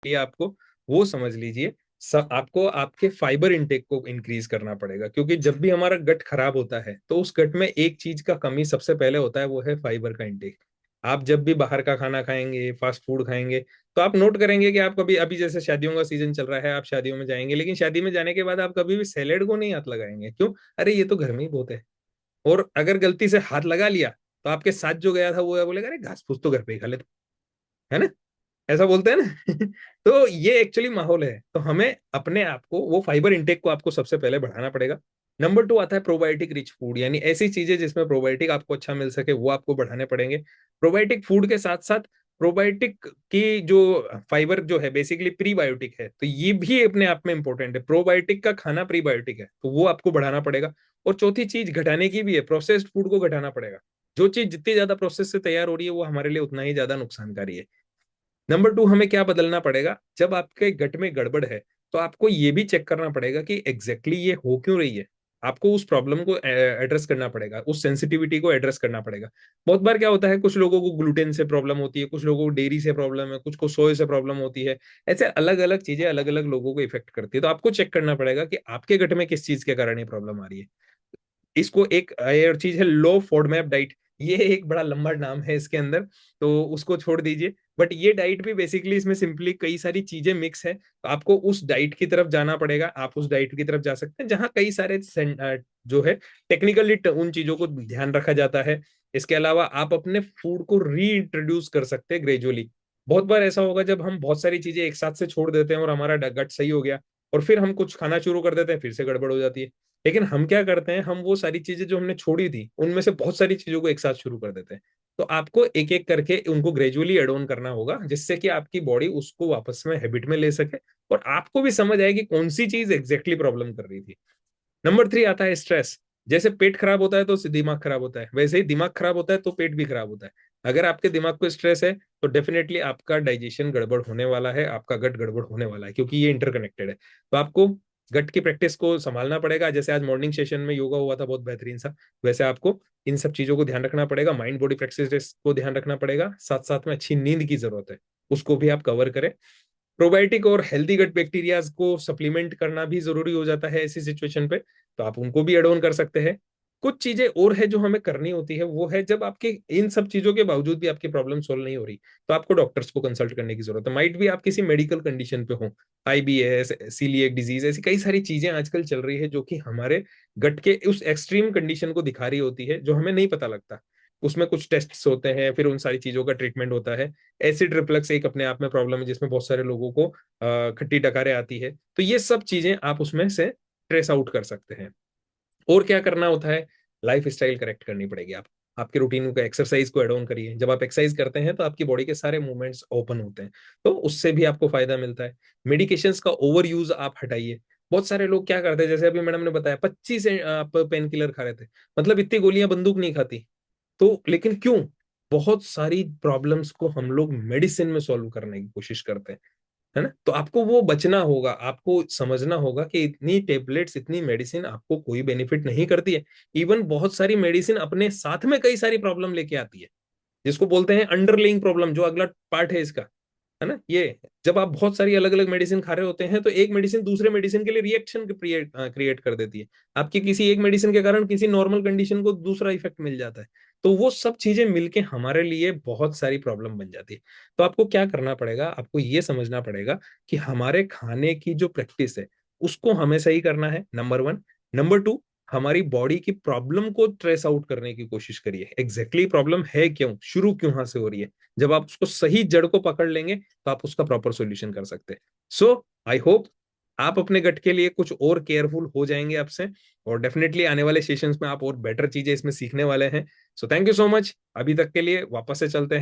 ये आपको वो समझ लीजिए। आपको आपके फाइबर इंटेक को इंक्रीज करना पड़ेगा, क्योंकि जब भी हमारा गट खराब होता है तो उस गट में एक चीज का कमी सबसे पहले होता है, वो है फाइबर का इंटेक। आप जब भी बाहर का खाना खाएंगे, फास्ट फूड खाएंगे, तो आप नोट करेंगे कि आप कभी, अभी जैसे शादियों का सीजन चल रहा है, आप शादियों में जाएंगे, लेकिन शादी में जाने के बाद आप कभी भी सैलेड को नहीं हाथ लगाएंगे। क्यों? अरे ये तो घर में ही बहुत है। और अगर गलती से हाथ लगा लिया तो आपके साथ जो गया था वो बोलेगा, अरे घास फूस तो घर पे ही खा लेते, है ना? ऐसा बोलते हैं ना। तो ये एक्चुअली माहौल है। तो हमें अपने आप को, वो फाइबर इंटेक को आपको सबसे पहले बढ़ाना पड़ेगा। नंबर टू आता है प्रोबायोटिक रिच फूड, यानी ऐसी चीजें जिसमें प्रोबायोटिक आपको अच्छा मिल सके, वो आपको बढ़ाने पड़ेंगे। प्रोबायोटिक फूड के साथ साथ प्रोबायोटिक की जो फाइबर जो है बेसिकली प्रीबायोटिक है, तो ये भी अपने आप में इंपॉर्टेंट है। प्रोबायोटिक का खाना प्रीबायोटिक है, तो वो आपको बढ़ाना पड़ेगा। और चौथी चीज घटाने की भी है, प्रोसेस्ड फूड को घटाना पड़ेगा। जो चीज जितनी ज्यादा प्रोसेस से तैयार हो रही है वो हमारे लिए उतना ही ज्यादा नुकसानकारी है। नंबर टू, हमें क्या बदलना पड़ेगा? जब आपके गट में गड़बड़ है तो आपको ये भी चेक करना पड़ेगा कि एग्जैक्टली ये हो क्यों रही है। आपको उस प्रॉब्लम को एड्रेस करना पड़ेगा, उस सेंसिटिविटी को एड्रेस करना पड़ेगा। बहुत बार क्या होता है, कुछ लोगों को ग्लूटेन से प्रॉब्लम होती है, कुछ लोगों को डेयरी से प्रॉब्लम है, कुछ को सोए से प्रॉब्लम होती है। ऐसे अलग अलग चीजें अलग अलग लोगों को इफेक्ट करती है। तो आपको चेक करना पड़ेगा कि आपके गट में किस चीज के कारण ये प्रॉब्लम आ रही है। इसको एक और चीज है, लो फोडमैप डाइट। ये एक बड़ा लंबा नाम है इसके अंदर, तो उसको छोड़ दीजिए। बट ये डाइट भी बेसिकली, इसमें सिंपली कई सारी चीजें मिक्स है, तो आपको उस डाइट की तरफ जाना पड़ेगा। आप उस डाइट की तरफ जा सकते हैं जहां कई सारे जो है टेक्निकली उन चीजों को ध्यान रखा जाता है। इसके अलावा आप अपने फूड को री इंट्रोड्यूस कर सकते हैं ग्रेजुअली। बहुत बार ऐसा होगा जब हम बहुत सारी चीजें एक साथ से छोड़ देते हैं और हमारा गट सही हो गया, और फिर हम कुछ खाना शुरू कर देते हैं, फिर से गड़बड़ हो जाती है। लेकिन हम क्या करते हैं, हम वो सारी चीजें जो हमने छोड़ी थी उनमें से बहुत सारी चीजों को एक साथ शुरू कर देते हैं। तो आपको एक एक करके उनको ग्रेजुअली एड ऑन करना होगा, जिससे कि आपकी बॉडी उसको वापस में हैबिट में ले सके, और आपको भी समझ आए कि कौन सी चीज एग्जैक्टली प्रॉब्लम कर रही थी। नंबर थ्री आता है स्ट्रेस। जैसे पेट खराब होता है तो दिमाग खराब होता है, वैसे ही दिमाग खराब होता है तो पेट भी खराब होता है। अगर आपके दिमाग को स्ट्रेस है तो डेफिनेटली आपका डाइजेशन गड़बड़ होने वाला है, आपका गट गड़बड़ होने वाला है, क्योंकि ये इंटरकनेक्टेड है। तो आपको गट की प्रैक्टिस को संभालना पड़ेगा। जैसे आज मॉर्निंग सेशन में योगा हुआ था बहुत बेहतरीन सा, वैसे आपको इन सब चीजों को ध्यान रखना पड़ेगा। माइंड बॉडी प्रैक्टिस को ध्यान रखना पड़ेगा, साथ साथ में अच्छी नींद की जरूरत है, उसको भी आप कवर करें। प्रोबायोटिक और हेल्दी गट बैक्टीरियाज को सप्लीमेंट करना भी जरूरी हो जाता है ऐसी सिचुएशन पे, तो आप उनको भी एड ऑन कर सकते हैं। कुछ चीजें और है जो हमें करनी होती है, वो है जब आपके इन सब चीजों के बावजूद भी आपकी प्रॉब्लम सोल्व नहीं हो रही, तो आपको डॉक्टर्स को कंसल्ट करने की जरूरत है। माइट भी आप किसी मेडिकल कंडीशन पे हो, आईबीएस, सीलिएक डिजीज, ऐसी कई सारी चीजें आजकल चल रही है जो कि हमारे गट के उस एक्सट्रीम कंडीशन को दिखा रही होती है, जो हमें नहीं पता लगता। उसमें कुछ टेस्ट्स होते हैं, फिर उन सारी चीजों का ट्रीटमेंट होता है। एसिड रिफ्लक्स एक अपने आप में प्रॉब्लम है, जिसमें बहुत सारे लोगों को खट्टी डकारें आती है। तो ये सब चीजें आप उसमें से ट्रेस आउट कर सकते हैं। और क्या करना होता है, लाइफ स्टाइल करेक्ट करनी पड़ेगी। आप आपके रूटीन को, एक्सरसाइज को एड ऑन करिए। जब आप एक्सरसाइज करते हैं तो आपकी बॉडी के सारे मूवमेंट्स ओपन होते हैं, तो उससे भी आपको फायदा मिलता है। मेडिकेशंस का ओवर यूज आप हटाइए। बहुत सारे लोग क्या करते हैं, जैसे अभी मैडम ने बताया 25 आप पेन किलर खा रहे थे, मतलब इतनी गोलियां बंदूक नहीं खाती। तो लेकिन क्यों? बहुत सारी प्रॉब्लम्स को हम लोग मेडिसिन में सॉल्व करने की कोशिश करते हैं, है ना? तो आपको वो बचना होगा, आपको समझना होगा कि इतनी टेबलेट्स, इतनी मेडिसिन आपको कोई बेनिफिट नहीं करती है। इवन बहुत सारी मेडिसिन अपने साथ में कई सारी प्रॉब्लम लेके आती है, जिसको बोलते हैं अंडरलाइंग प्रॉब्लम, जो अगला पार्ट है इसका, है ना? ये जब आप बहुत सारी अलग अलग मेडिसिन खा रहे होते हैं तो एक मेडिसिन दूसरे मेडिसिन के लिए रिएक्शन क्रिएट क्रिएट कर देती है। आपकी किसी एक मेडिसिन के कारण किसी नॉर्मल कंडीशन को दूसरा इफेक्ट मिल जाता है। तो वो सब चीजें मिलके हमारे लिए बहुत सारी प्रॉब्लम बन जाती है। तो आपको क्या करना पड़ेगा, आपको ये समझना पड़ेगा कि हमारे खाने की जो प्रैक्टिस है उसको हमें सही करना है, नंबर वन। नंबर टू, हमारी बॉडी की प्रॉब्लम को ट्रेस आउट करने की कोशिश करिए। एग्जैक्टली प्रॉब्लम है क्यों, शुरू क्यों से हो रही है। जब आप उसको सही जड़ को पकड़ लेंगे तो आप उसका प्रॉपर सॉल्यूशन कर सकते हैं। सो आई होप आप अपने गट के लिए कुछ और केयरफुल हो जाएंगे आपसे, और डेफिनेटली आने वाले सेशंस में आप और बेटर चीजें इसमें सीखने वाले हैं। So thank you so much. अभी तक के लिए वापस से चलते हैं।